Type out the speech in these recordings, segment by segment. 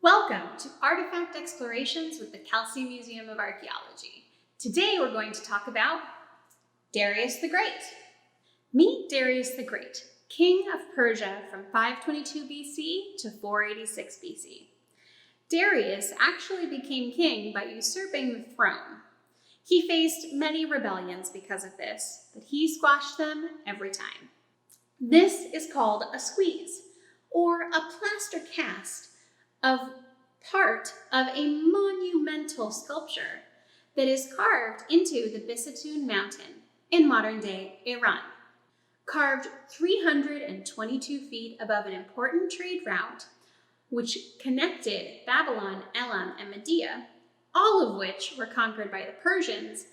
Welcome to Artifact Explorations with the Kelsey Museum of Archaeology. Today we're going to talk about Darius the Great. Meet Darius the Great, king of Persia from 522 BC to 486 BC. Darius actually became king by usurping the throne. He faced many rebellions because of this, but he squashed them every time. This is called a squeeze, or a plaster cast of part of a monumental sculpture that is carved into the Bisitun mountain in modern-day Iran. Carved 322 feet above an important trade route which connected Babylon, Elam, and Media, all of which were conquered by the Persians,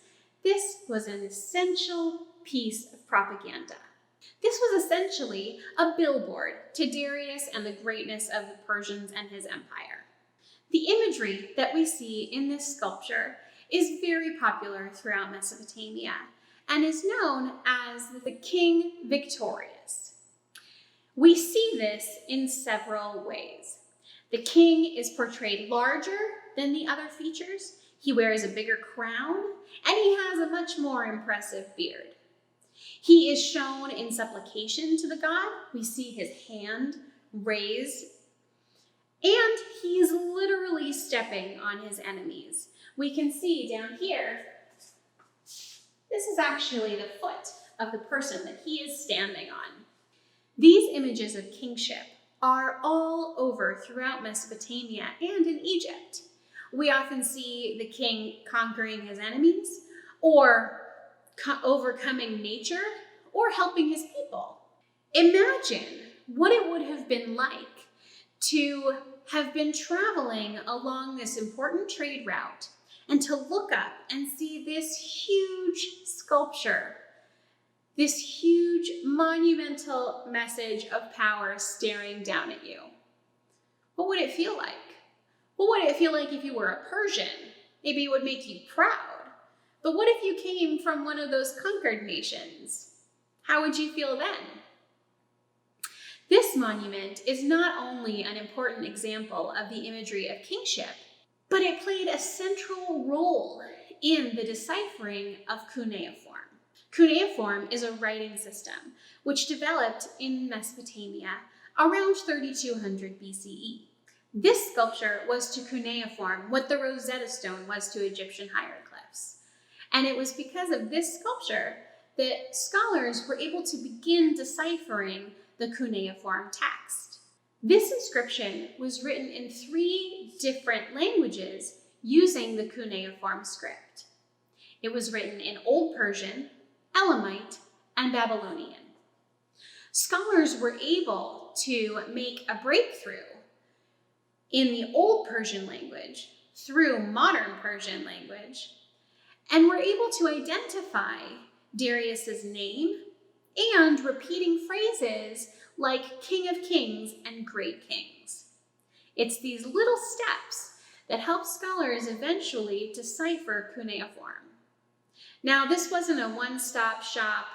this was an essential piece of propaganda. This was essentially a billboard to Darius and the greatness of the Persians and his empire. The imagery that we see in this sculpture is very popular throughout Mesopotamia and is known as the King Victorious. We see this in several ways. The king is portrayed larger than the other features. He wears a bigger crown, and he has a much more impressive beard. He is shown in supplication to the god. We see his hand raised, and he is literally stepping on his enemies. We can see down here, this is actually the foot of the person that he is standing on. These images of kingship are all over throughout Mesopotamia and in Egypt. We often see the king conquering his enemies, or overcoming nature, or helping his people. Imagine what it would have been like to have been traveling along this important trade route and to look up and see this huge sculpture, this huge monumental message of power staring down at you. What would it feel like? What would it feel like if you were a Persian? Maybe it would make you proud. But what if you came from one of those conquered nations? How would you feel then? This monument is not only an important example of the imagery of kingship, but it played a central role in the deciphering of cuneiform. Cuneiform is a writing system which developed in Mesopotamia around 3200 BCE. This sculpture was to cuneiform what the Rosetta Stone was to Egyptian hieroglyphs. And it was because of this sculpture that scholars were able to begin deciphering the cuneiform text. This inscription was written in 3 different languages using the cuneiform script. It was written in Old Persian, Elamite, and Babylonian. Scholars were able to make a breakthrough in the Old Persian language through modern Persian language, and were able to identify Darius's name and repeating phrases like King of Kings and Great Kings. It's these little steps that help scholars eventually decipher cuneiform. Now, this wasn't a one-stop shop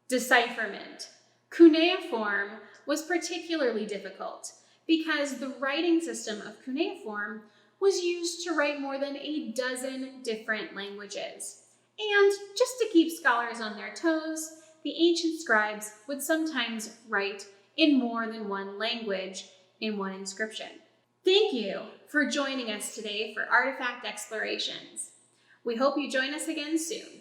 decipherment. Cuneiform was particularly difficult because the writing system of cuneiform was used to write more than a dozen different languages. And just to keep scholars on their toes, the ancient scribes would sometimes write in more than one language in one inscription. Thank you for joining us today for Artifact Explorations. We hope you join us again soon.